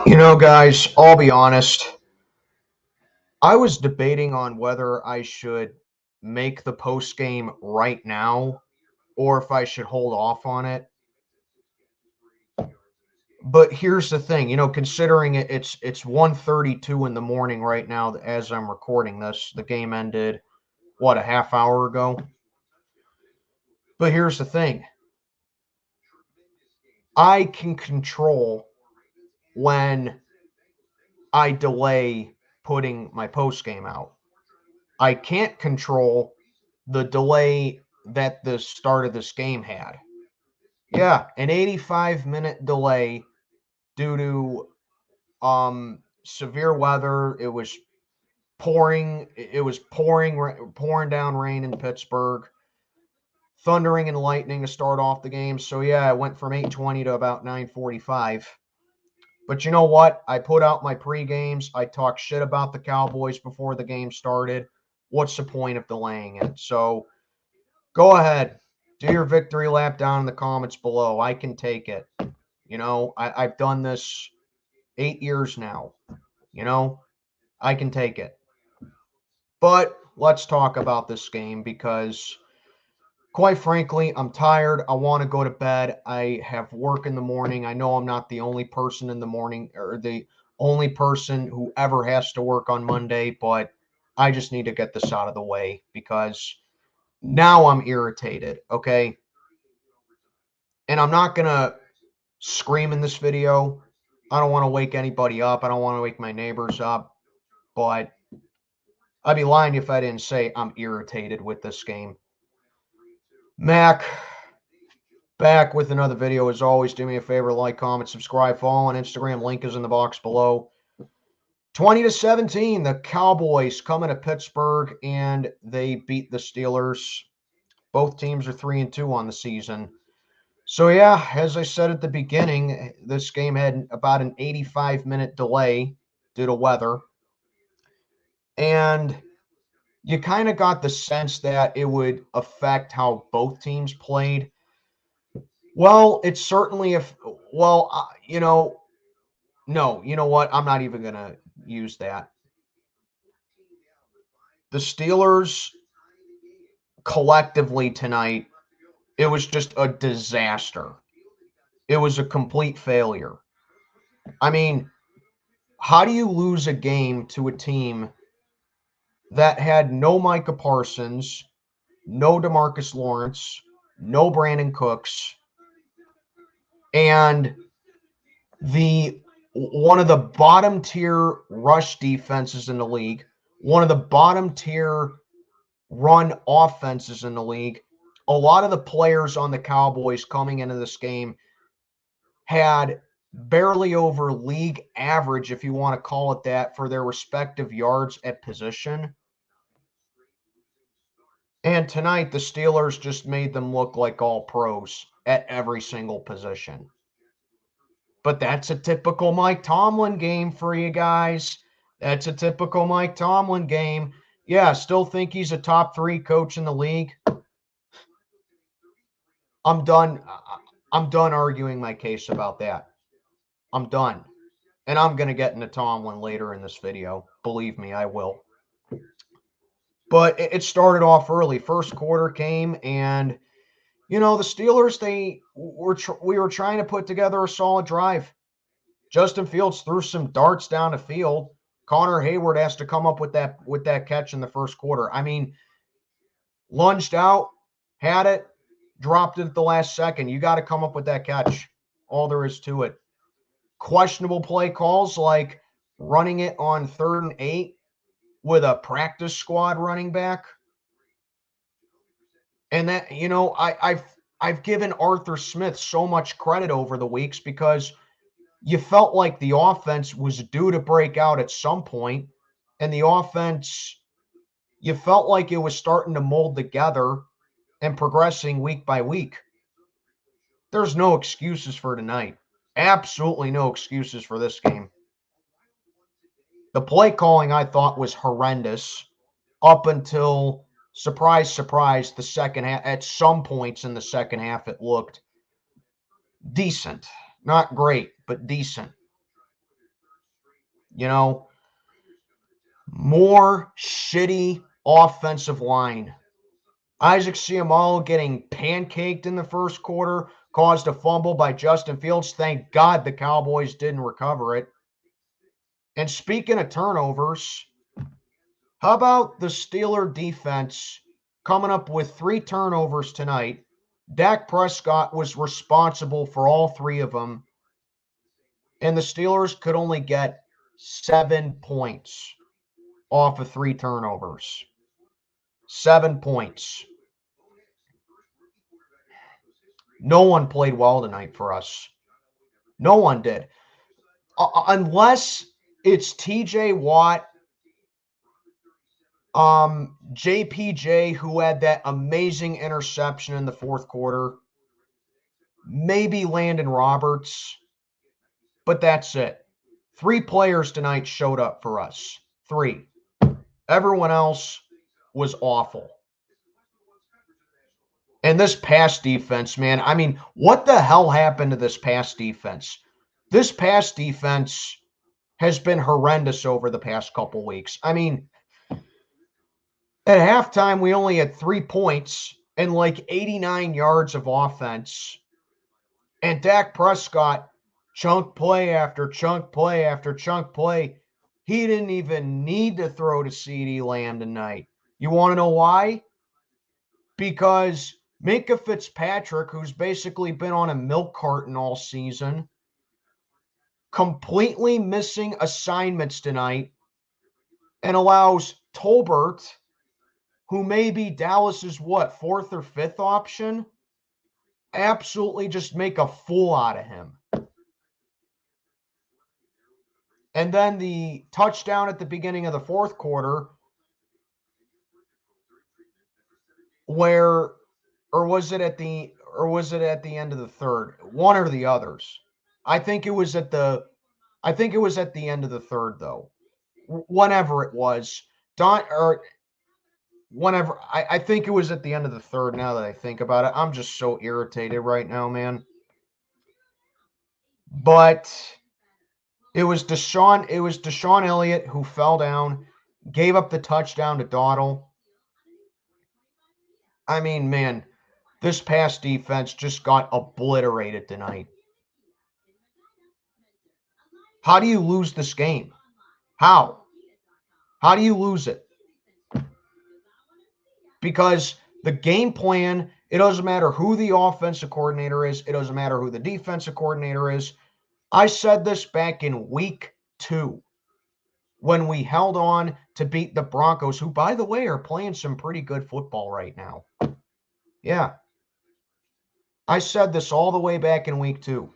You know, guys, I'll be honest. I was debating on whether I should make the post game right now or if I should hold off on it. But here's the thing, considering it's 1:32 in the morning right now as I'm recording this. The game ended a half hour ago. But here's the thing. I can control when I delay putting my post game out. I can't control the delay that the start of this game had. Yeah, an 85-minute delay due to severe weather. It was pouring. It was pouring down rain in Pittsburgh, thundering and lightning to start off the game. So yeah, it went from 8:20 to about 9:45. But you know what? I put out my pre-games. I talked shit about the Cowboys before the game started. What's the point of delaying it? So go ahead. Do your victory lap down in the comments below. I can take it. I've done this 8 years now. I can take it. But let's talk about this game because, quite frankly, I'm tired. I want to go to bed. I have work in the morning. I know I'm not the only person in the morning or the only person who ever has to work on Monday, but I just need to get this out of the way because now I'm irritated, okay? And I'm not going to scream in this video. I don't want to wake anybody up. I don't want to wake my neighbors up. But I'd be lying if I didn't say I'm irritated with this game. Mac, back with another video. As always, do me a favor, like, comment, subscribe, follow on Instagram. Link is in the box below. 20-17, the Cowboys coming to Pittsburgh, and they beat the Steelers. Both teams are 3-2 on the season. So, yeah, as I said at the beginning, this game had about an 85-minute delay due to weather. And you kind of got the sense that it would affect how both teams played. Well, it's certainly no, you know what? I'm not even going to use that. The Steelers collectively tonight, it was just a disaster. It was a complete failure. I mean, how do you lose a game to a team that had no Micah Parsons, no DeMarcus Lawrence, no Brandon Cooks, and one of the bottom tier rush defenses in the league, one of the bottom tier run offenses in the league? A lot of the players on the Cowboys coming into this game had barely over league average, if you want to call it that, for their respective yards at position. And tonight, the Steelers just made them look like all pros at every single position. But that's a typical Mike Tomlin game for you guys. That's a typical Mike Tomlin game. Yeah, still think he's a top 3 coach in the league. I'm done arguing my case about that. I'm done. And I'm going to get into Tomlin later in this video. Believe me, I will. But it started off early. First quarter came, and the Steelers, we were trying to put together a solid drive. Justin Fields threw some darts down the field. Connor Hayward has to come up with that catch in the first quarter. I mean, lunged out, had it, dropped it at the last second. You got to come up with that catch. All there is to it. Questionable play calls like running it on 3rd and 8 with a practice squad running back. And that, I've given Arthur Smith so much credit over the weeks because you felt like the offense was due to break out at some point, and the offense, you felt like it was starting to mold together and progressing week by week. There's no excuses for tonight. Absolutely no excuses for this game. The play calling, I thought, was horrendous up until, surprise, surprise, the second half. At some points in the second half, it looked decent. Not great, but decent. You know, more shitty offensive line. Isaac Seumalo getting pancaked in the first quarter caused a fumble by Justin Fields. Thank God the Cowboys didn't recover it. And speaking of turnovers, how about the Steeler defense coming up with 3 turnovers tonight? Dak Prescott was responsible for all 3 of them, and the Steelers could only get 7 points off of 3 turnovers. 7 points. No one played well tonight for us. No one did. Unless it's TJ Watt, JPJ, who had that amazing interception in the fourth quarter, maybe Landon Roberts, but that's it. 3 players tonight showed up for us. 3. Everyone else was awful. And this pass defense, man, I mean, what the hell happened to this pass defense? This pass defense has been horrendous over the past couple weeks. I mean, at halftime, we only had 3 points and like 89 yards of offense. And Dak Prescott, chunk play after chunk play after chunk play. He didn't even need to throw to CeeDee Lamb tonight. You want to know why? Because Minkah Fitzpatrick, who's basically been on a milk carton all season, completely missing assignments tonight, and allows Tolbert, who may be Dallas's 4th or 5th option, absolutely just make a fool out of him. And then the touchdown at the beginning of the fourth quarter, or was it at the end of the third? One or the others. I think it was at the end of the third, though. Whenever it was. I think it was at the end of the third, now that I think about it. I'm just so irritated right now, man. But it was Deshaun Elliott who fell down, gave up the touchdown to Dawdle. I mean, man, this pass defense just got obliterated tonight. How do you lose this game? How? How do you lose it? Because the game plan, it doesn't matter who the offensive coordinator is. It doesn't matter who the defensive coordinator is. I said this back in week 2 when we held on to beat the Broncos, who, by the way, are playing some pretty good football right now. Yeah. I said this all the way back in week 2.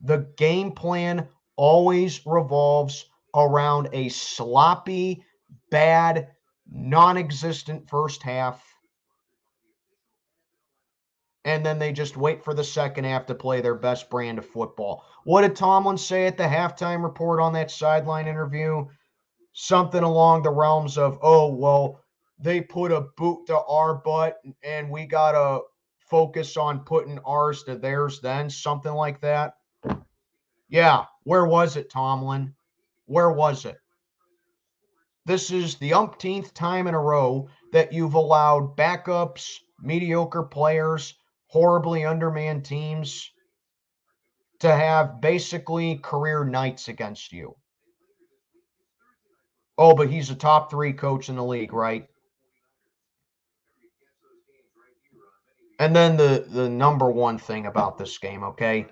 The game plan always revolves around a sloppy, bad, non-existent first half. And then they just wait for the second half to play their best brand of football. What did Tomlin say at the halftime report on that sideline interview? Something along the realms of, oh, well, they put a boot to our butt and we got to focus on putting ours to theirs then. Something like that. Yeah, where was it, Tomlin? Where was it? This is the umpteenth time in a row that you've allowed backups, mediocre players, horribly undermanned teams to have basically career nights against you. Oh, but he's a top 3 coach in the league, right? And then the number one thing about this game, okay?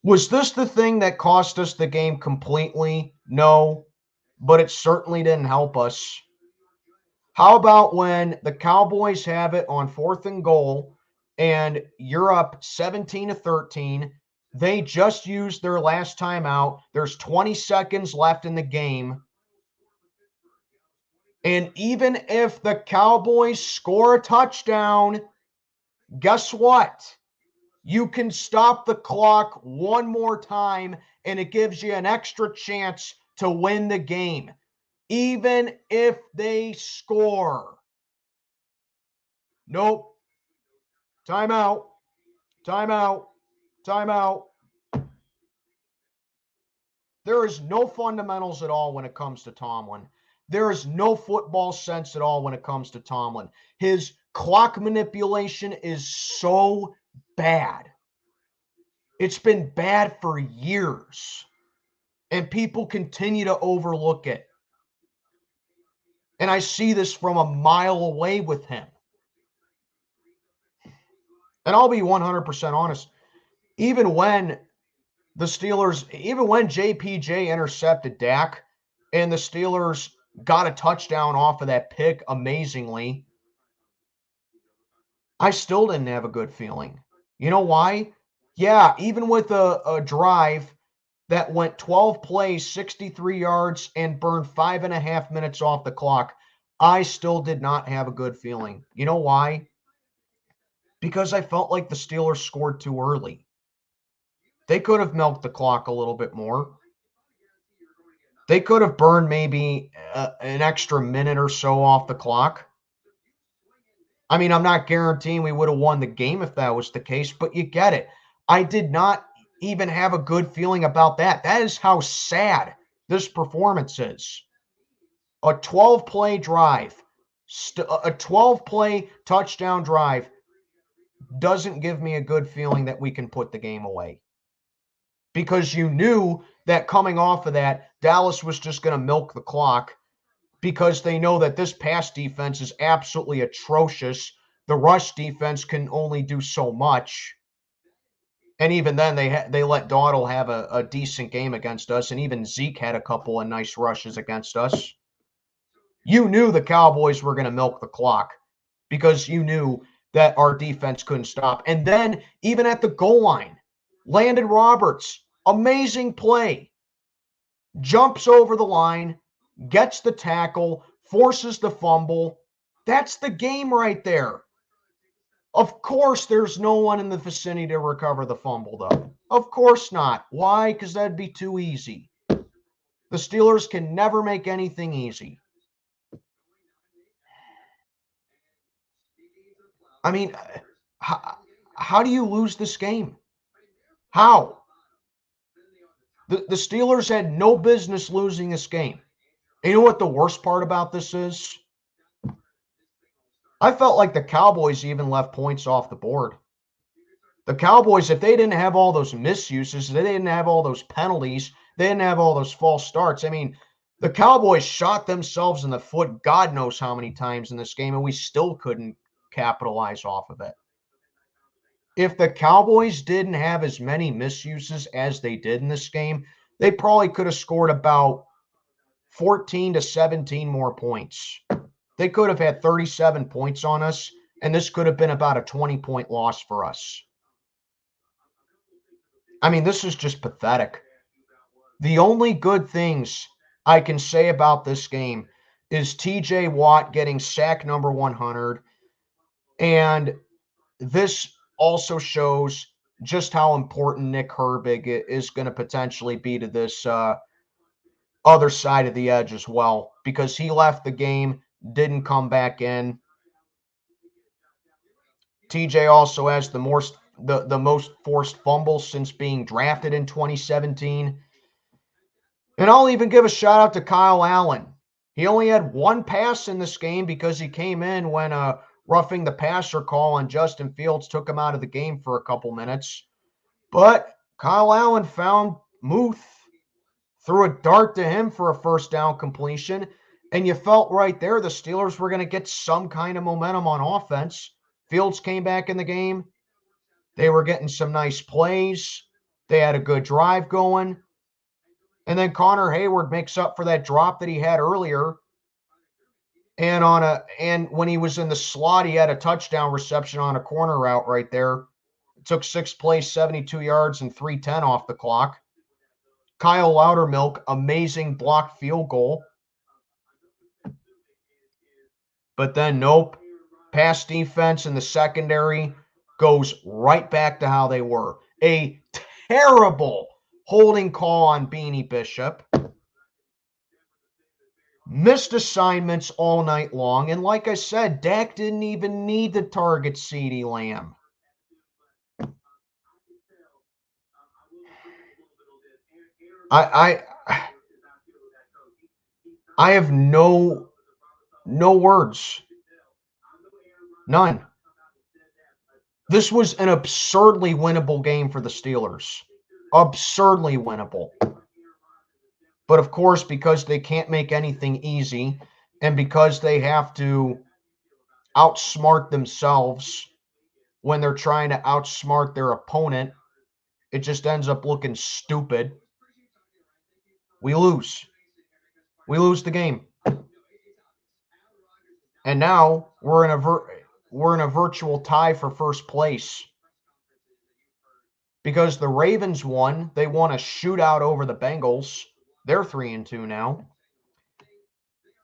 Was this the thing that cost us the game completely? No, but it certainly didn't help us. How about when the Cowboys have it on 4th and goal and you're up 17-13? They just used their last timeout. There's 20 seconds left in the game. And even if the Cowboys score a touchdown, guess what? You can stop the clock one more time and it gives you an extra chance to win the game, even if they score. Nope. Timeout. Timeout. Timeout. There is no fundamentals at all when it comes to Tomlin. There is no football sense at all when it comes to Tomlin. His clock manipulation is so bad. It's been bad for years. And people continue to overlook it. And I see this from a mile away with him. And I'll be 100% honest. Even when JPJ intercepted Dak and the Steelers got a touchdown off of that pick amazingly, I still didn't have a good feeling. You know why? Yeah, even with a drive that went 12 plays, 63 yards, and burned 5.5 minutes off the clock, I still did not have a good feeling. You know why? Because I felt like the Steelers scored too early. They could have milked the clock a little bit more. They could have burned maybe an extra minute or so off the clock. I mean, I'm not guaranteeing we would have won the game if that was the case, but you get it. I did not even have a good feeling about that. That is how sad this performance is. A 12-play drive, a 12-play touchdown drive doesn't give me a good feeling that we can put the game away. Because you knew that coming off of that, Dallas was just going to milk the clock because they know that this pass defense is absolutely atrocious. The rush defense can only do so much. And even then, they let Dawdle have a decent game against us, and even Zeke had a couple of nice rushes against us. You knew the Cowboys were going to milk the clock because you knew that our defense couldn't stop. And then, even at the goal line, Landon Roberts, amazing play, jumps over the line, gets the tackle, forces the fumble. That's the game right there. Of course, there's no one in the vicinity to recover the fumble, though. Of course not. Why? Because that'd be too easy. The Steelers can never make anything easy. I mean, how do you lose this game? How? The Steelers had no business losing this game. And you know what the worst part about this is? I felt like the Cowboys even left points off the board. The Cowboys, if they didn't have all those misuses, they didn't have all those penalties, they didn't have all those false starts. I mean, the Cowboys shot themselves in the foot God knows how many times in this game, and we still couldn't capitalize off of it. If the Cowboys didn't have as many misuses as they did in this game, they probably could have scored about 14 to 17 more points. They could have had 37 points on us, and this could have been about a 20-point loss for us. I mean, this is just pathetic. The only good things I can say about this game is TJ Watt getting sack number 100, and this also shows just how important Nick Herbig is going to potentially be to this other side of the edge as well, because he left the game, didn't come back in. TJ also has the most forced fumbles since being drafted in 2017. And I'll even give a shout out to Kyle Allen. He only had one pass in this game because he came in when roughing the passer call on Justin Fields took him out of the game for a couple minutes. But Kyle Allen found Muth, threw a dart to him for a first down completion, and you felt right there the Steelers were going to get some kind of momentum on offense. Fields came back in the game. They were getting some nice plays. They had a good drive going. And then Connor Hayward makes up for that drop that he had earlier. And when he was in the slot, he had a touchdown reception on a corner route right there. It took 6 plays, 72 yards, and 3:10 off the clock. Kyle Loudermilk, amazing blocked field goal. But then, nope. Pass defense in the secondary goes right back to how they were. A terrible holding call on Beanie Bishop. Missed assignments all night long. And like I said, Dak didn't even need to target CeeDee Lamb. I have no words. None. This was an absurdly winnable game for the Steelers. Absurdly winnable. But of course, because they can't make anything easy, and because they have to outsmart themselves when they're trying to outsmart their opponent, it just ends up looking stupid. We lose. We lose the game. And now we're in a virtual tie for first place. Because the Ravens won, they won a shootout over the Bengals. They're 3-2 now.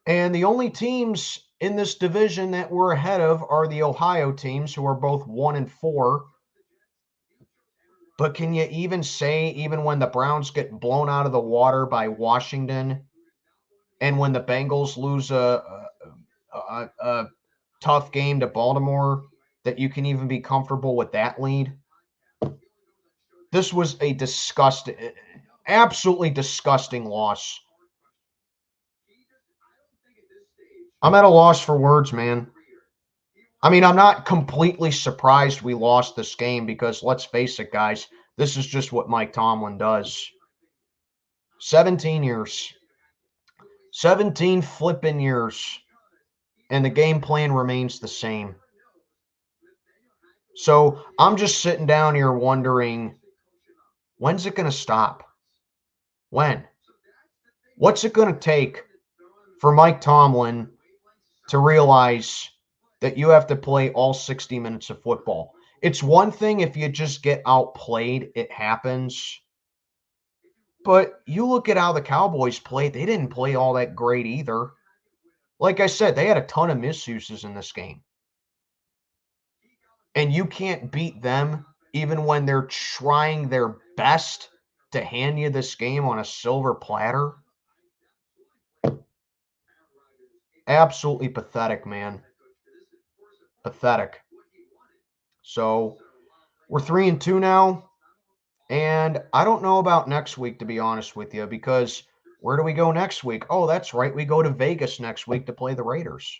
And the only teams in this division that we're ahead of are the Ohio teams, who are both 1-4. But can you even say, even when the Browns get blown out of the water by Washington, and when the Bengals lose a tough game to Baltimore, that you can even be comfortable with that lead? This was a absolutely disgusting loss. I'm at a loss for words, man. I mean, I'm not completely surprised we lost this game because, let's face it, guys, this is just what Mike Tomlin does. 17 years. 17 flipping years. And the game plan remains the same. So I'm just sitting down here wondering, when's it going to stop? When? What's it going to take for Mike Tomlin to realize that you have to play all 60 minutes of football? It's one thing if you just get outplayed, it happens. But you look at how the Cowboys played, they didn't play all that great either. Like I said, they had a ton of misuses in this game. And you can't beat them even when they're trying their best to hand you this game on a silver platter. Absolutely pathetic, man. Pathetic. So we're 3-2 now. And I don't know about next week, to be honest with you, because where do we go next week? Oh, that's right. We go to Vegas next week to play the Raiders.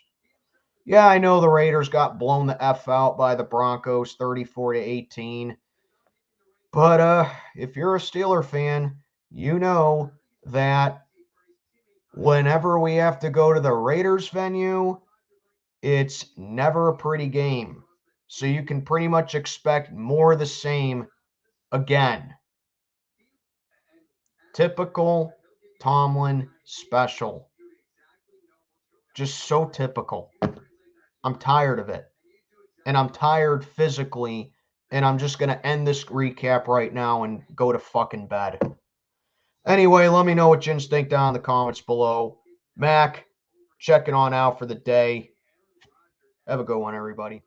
Yeah, I know the Raiders got blown the F out by the Broncos 34-18. But if you're a Steeler fan, you know that whenever we have to go to the Raiders venue, it's never a pretty game. So you can pretty much expect more of the same again. Typical Tomlin special. Just so typical. I'm tired of it. And I'm tired physically. And I'm just going to end this recap right now and go to fucking bed. Anyway, let me know what you think down in the comments below. Mac, checking on out for the day. Have a good one, everybody.